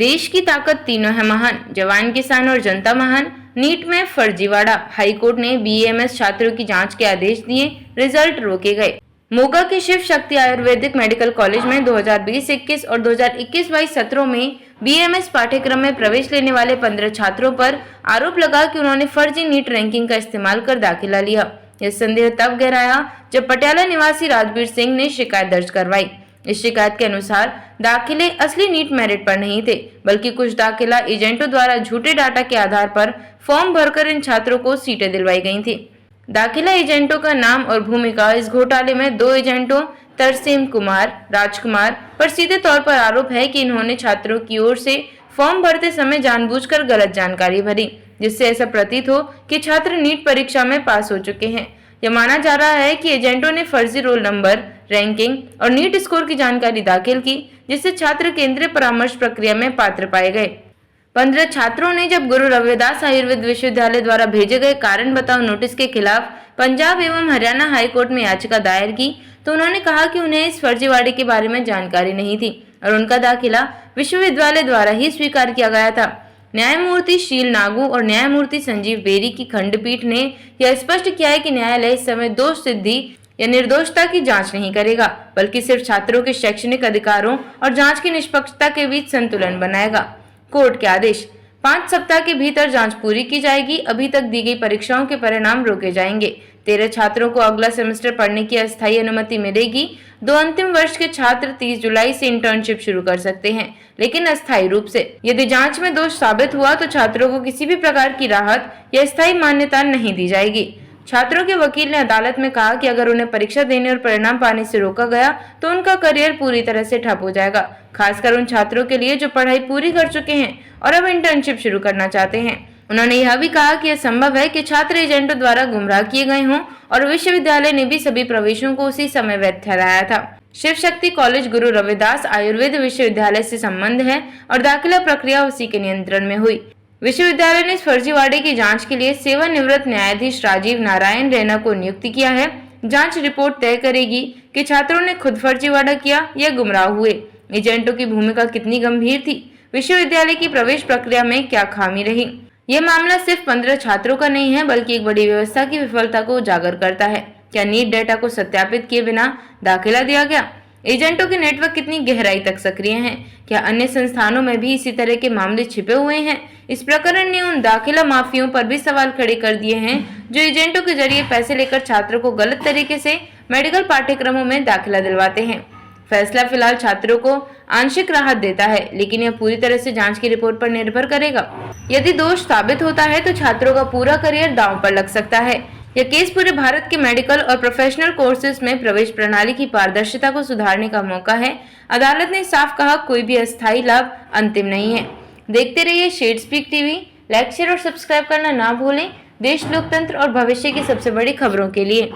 देश की ताकत तीनों है महान, जवान किसान और जनता महान। नीट में फर्जीवाड़ा, हाईकोर्ट ने बीएमएस छात्रों की जांच के आदेश दिए, रिजल्ट रोके गए। मोगा के शिव शक्ति आयुर्वेदिक मेडिकल कॉलेज में 2020-21 और 2021-22 सत्रों में बीएमएस पाठ्यक्रम में प्रवेश लेने वाले 15 छात्रों पर आरोप लगा कि उन्होंने फर्जी नीट रैंकिंग का इस्तेमाल कर दाखिला लिया। यह संदेह तब गहराया जब पटियाला निवासी राजवीर सिंह ने शिकायत दर्ज करवाई। इस शिकायत के अनुसार दाखिले असली नीट मेरिट पर नहीं थे, बल्कि कुछ दाखिला एजेंटों द्वारा झूठे डाटा के आधार पर फॉर्म भरकर इन छात्रों को सीटें दिलवाई गई थी। दाखिला एजेंटों का नाम और भूमिका। इस घोटाले में 2 एजेंटों तरसेम कुमार, राजकुमार पर सीधे तौर पर आरोप है कि इन्होंने छात्रों की ओर से फॉर्म भरते समय जानबूझकर गलत जानकारी भरी, जिससे ऐसा प्रतीत हो कि छात्र नीट परीक्षा में पास हो चुके हैं। यह माना जा रहा है कि एजेंटों ने फर्जी रोल नंबर, रैंकिंग और नीट स्कोर की जानकारी दाखिल की, जिससे छात्र केंद्रीय परामर्श प्रक्रिया में पात्र पाए गए। 15 छात्रों ने जब गुरु रविदास आयुर्वेद विश्वविद्यालय द्वारा भेजे गए कारण बताओ नोटिस के खिलाफ पंजाब एवं हरियाणा हाईकोर्ट में याचिका दायर की, तो उन्होंने कहा कि उन्हें इस फर्जीवाड़े के बारे में जानकारी नहीं थी और उनका दाखिला विश्वविद्यालय द्वारा ही स्वीकार किया गया था। न्यायमूर्ति शील नागू और न्यायमूर्ति संजीव बेरी की खंडपीठ ने यह स्पष्ट किया है कि न्यायालय इस समय दोष सिद्धि या निर्दोषता की जांच नहीं करेगा, बल्कि सिर्फ छात्रों के शैक्षणिक अधिकारों और जांच की निष्पक्षता के बीच संतुलन बनाएगा। कोर्ट के आदेश। 5 सप्ताह के भीतर जांच पूरी की जाएगी। अभी तक दी गई परीक्षाओं के परिणाम रोके जाएंगे। 13 छात्रों को अगला सेमेस्टर पढ़ने की अस्थायी अनुमति मिलेगी। 2 अंतिम वर्ष के छात्र 30 जुलाई से इंटर्नशिप शुरू कर सकते हैं, लेकिन अस्थायी रूप से। यदि जांच में दोष साबित हुआ तो छात्रों को किसी भी प्रकार की राहत या स्थायी मान्यता नहीं दी जाएगी। छात्रों के वकील ने अदालत में कहा कि अगर उन्हें परीक्षा देने और परिणाम पाने से रोका गया तो उनका करियर पूरी तरह से ठप हो जाएगा, खासकर उन छात्रों के लिए जो पढ़ाई पूरी कर चुके हैं और अब इंटर्नशिप शुरू करना चाहते हैं। उन्होंने यह भी कहा कि यह संभव है कि छात्र एजेंटों द्वारा गुमराह किए गए हों और विश्वविद्यालय ने भी सभी प्रवेशों को उसी समय वैध ठहराया था। शिव शक्ति कॉलेज गुरु रविदास आयुर्वेद विश्वविद्यालय से संबंध है और दाखिला प्रक्रिया उसी के नियंत्रण में हुई। विश्वविद्यालय ने इस फर्जीवाड़े की जांच के लिए सेवानिवृत्त न्यायाधीश राजीव नारायण रैना को नियुक्त किया है। जांच रिपोर्ट तय करेगी कि छात्रों ने खुद फर्जीवाड़ा किया या गुमराह हुए, एजेंटों की भूमिका कितनी गंभीर थी, विश्वविद्यालय की प्रवेश प्रक्रिया में क्या खामी रही। यह मामला सिर्फ 15 छात्रों का नहीं है, बल्कि एक बड़ी व्यवस्था की विफलता को उजागर करता है। क्या नीट डेटा को सत्यापित किए बिना दाखिला दिया गया? एजेंटों के नेटवर्क कितनी गहराई तक सक्रिय हैं? क्या अन्य संस्थानों में भी इसी तरह के मामले छिपे हुए हैं? इस प्रकरण ने उन दाखिला माफियों पर भी सवाल खड़े कर दिए हैं जो एजेंटों के जरिए पैसे लेकर छात्रों को गलत तरीके से मेडिकल पाठ्यक्रमों में दाखिला दिलवाते हैं। फैसला फिलहाल छात्रों को आंशिक राहत देता है, लेकिन यह पूरी तरह से जांच की रिपोर्ट पर निर्भर करेगा। यदि दोष साबित होता है तो छात्रों का पूरा करियर दांव पर लग सकता है। यह केस पूरे भारत के मेडिकल और प्रोफेशनल कोर्सेज में प्रवेश प्रणाली की पारदर्शिता को सुधारने का मौका है। अदालत ने साफ कहा, कोई भी अस्थायी लाभ अंतिम नहीं है। देखते रहिए shed speak TV. Like, share और सब्सक्राइब करना ना भूलें। देश, लोकतंत्र और भविष्य की सबसे बड़ी खबरों के लिए।